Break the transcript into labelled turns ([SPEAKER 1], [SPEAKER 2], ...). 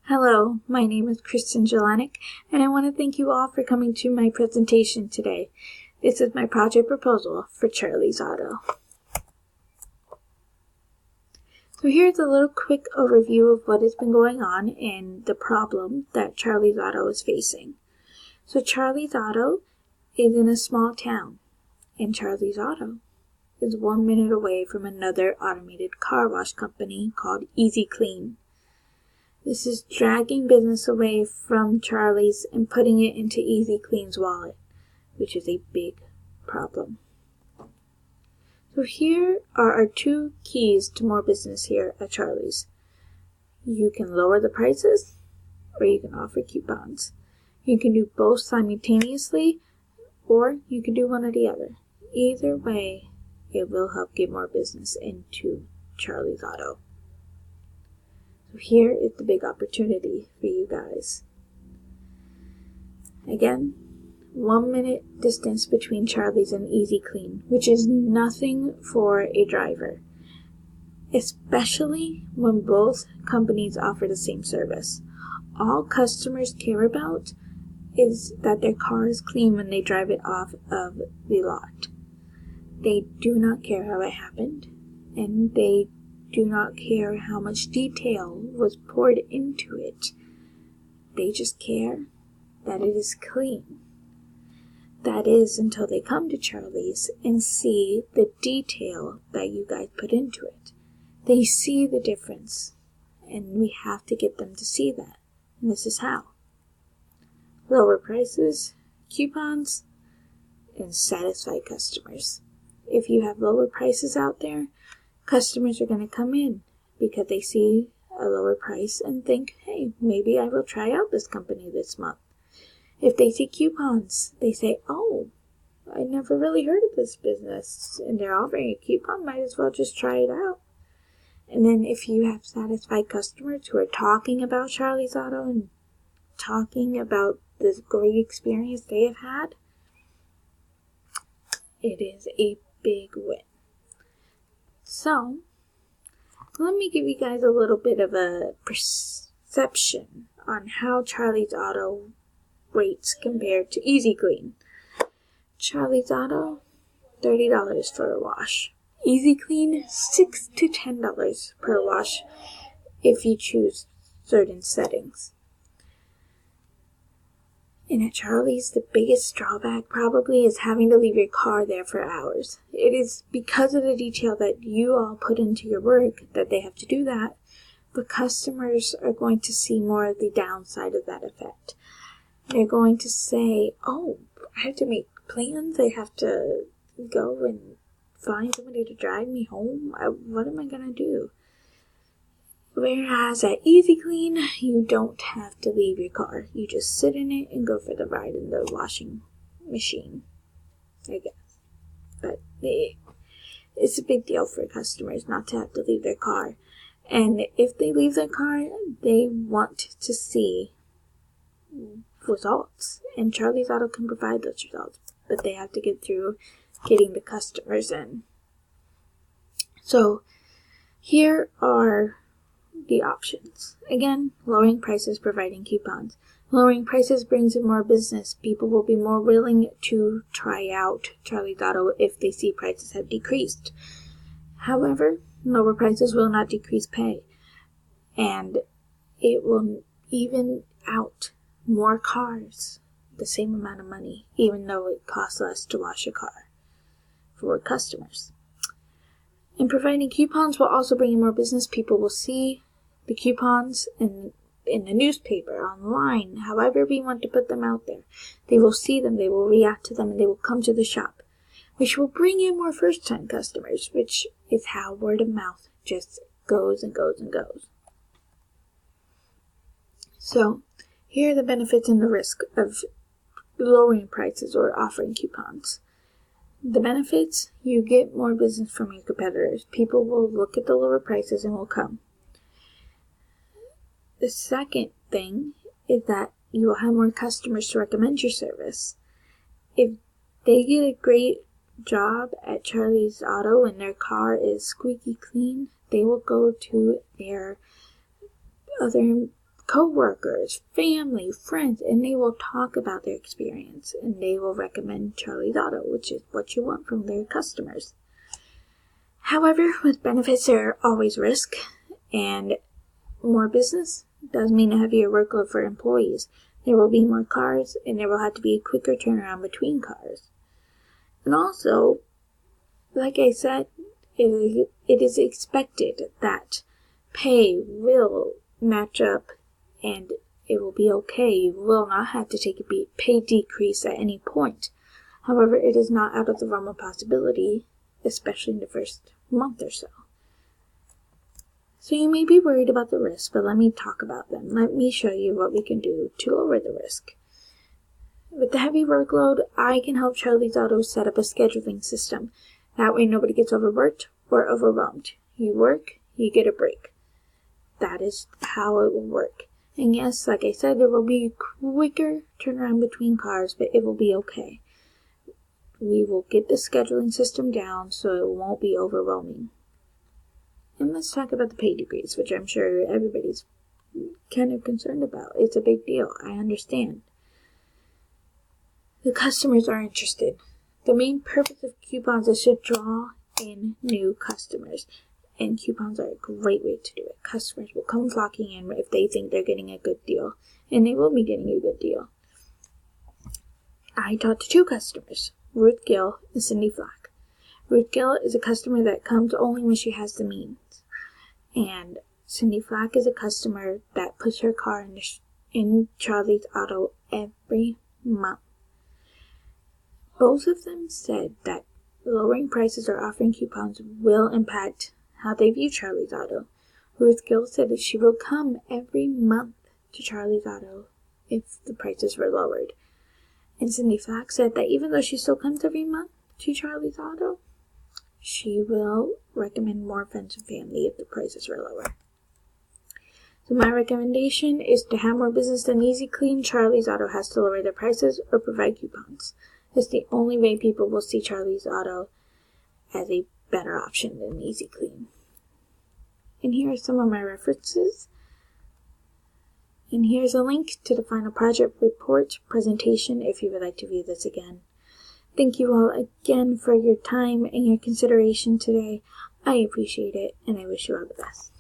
[SPEAKER 1] Hello, my name is Kristen Jelanic, and I want to thank you all for coming to my presentation today. This is my project proposal for Charlie's Auto. So here's a little quick overview of what has been going on and the problem that Charlie's Auto is facing. So Charlie's Auto is in a small town, and Charlie's Auto is 1 minute away from another automated car wash company called Easy Clean. This is dragging business away from Charlie's and putting it into Easy Clean's wallet, which is a big problem. So here are our two keys to more business here at Charlie's. You can lower the prices, or you can offer coupons. You can do both simultaneously, or you can do one or the other. Either way, it will help get more business into Charlie's Auto. So here is the big opportunity for you guys. Again, 1 minute distance between Charlie's and Easy Clean, which is nothing for a driver, especially when both companies offer the same service. All customers care about is that their car is clean when they drive it off of the lot. They do not care how it happened, and they do not care how much detail was poured into it. They just care that it is clean. That is until they come to Charlie's and see the detail that you guys put into it. They see the difference, and we have to get them to see that. And this is how. Lower prices, coupons, and satisfied customers. If you have lower prices out there, customers are going to come in because they see a lower price and think, hey, maybe I will try out this company this month. If they see coupons, they say, oh, I never really heard of this business and they're offering a coupon, might as well just try it out. And then if you have satisfied customers who are talking about Charlie's Auto and talking about this great experience they have had, it is a big win. So, let me give you guys a little bit of a perception on how Charlie's Auto rates compared to Easy Clean. Charlie's Auto, $30 for a wash. Easy Clean, $6 to $10 per wash if you choose certain settings. And at Charlie's, the biggest drawback probably is having to leave your car there for hours. It is because of the detail that you all put into your work that they have to do that, but customers are going to see more of the downside of that effect. They're going to say, oh, I have to make plans, I have to go and find somebody to drive me home, what am I going to do? Whereas at Easy Clean, you don't have to leave your car. You just sit in it and go for the ride in the washing machine, I guess. But it's a big deal for customers not to have to leave their car. And if they leave their car, they want to see results. And Charlie's Auto can provide those results. But they have to get through getting the customers in. So here are the options. Again, lowering prices, providing coupons. Lowering prices brings in more business. People will be more willing to try out Charlie's Auto if they see prices have decreased. However, lower prices will not decrease pay. And it will even out more cars, the same amount of money, even though it costs less to wash a car for customers. And providing coupons will also bring in more business. People will see the coupons in the newspaper, online, however we want to put them out there. They will see them, they will react to them, and they will come to the shop, which will bring in more first-time customers, which is how word of mouth just goes and goes and goes. So, here are the benefits and the risk of lowering prices or offering coupons. The benefits, you get more business from your competitors. People will look at the lower prices and will come. The second thing is that you will have more customers to recommend your service. If they get a great job at Charlie's Auto and their car is squeaky clean, they will go to their other co-workers, family, friends, and they will talk about their experience, and they will recommend Charlie's Auto, which is what you want from their customers. However, with benefits, there are always risk, and more business does mean a heavier workload for employees. There will be more cars, and there will have to be a quicker turnaround between cars. And also, like I said, it is expected that pay will match up and it will be okay. You will not have to take a pay decrease at any point. However, it is not out of the realm of possibility, especially in the first month or so. So you may be worried about the risks, but let me talk about them. Let me show you what we can do to lower the risk. With the heavy workload, I can help Charlie's Auto set up a scheduling system. That way nobody gets overworked or overwhelmed. You work, you get a break. That is how it will work. And yes, like I said, there will be a quicker turnaround between cars, but it will be okay. We will get the scheduling system down so it won't be overwhelming. And let's talk about the pay decrease, which I'm sure everybody's kind of concerned about. It's a big deal. I understand. The customers are interested. The main purpose of coupons is to draw in new customers. And coupons are a great way to do it. Customers will come flocking in if they think they're getting a good deal. And they will be getting a good deal. I talked to 2 customers, Ruth Gill and Cindy Flack. Ruth Gill is a customer that comes only when she has the means. And Cindy Flack is a customer that puts her car in Charlie's Auto every month. Both of them said that lowering prices or offering coupons will impact how they view Charlie's Auto. Ruth Gill said that she will come every month to Charlie's Auto if the prices were lowered. And Cindy Flack said that even though she still comes every month to Charlie's Auto, she will recommend more friends and family if the prices were lower. So my recommendation is to have more business than Easy Clean. Charlie's Auto has to lower their prices or provide coupons. It's the only way people will see Charlie's Auto as a better option than Easy Clean. And here are some of my references. And here's a link to the final project report presentation if you would like to view this again. Thank you all again for your time and your consideration today. I appreciate it, and I wish you all the best.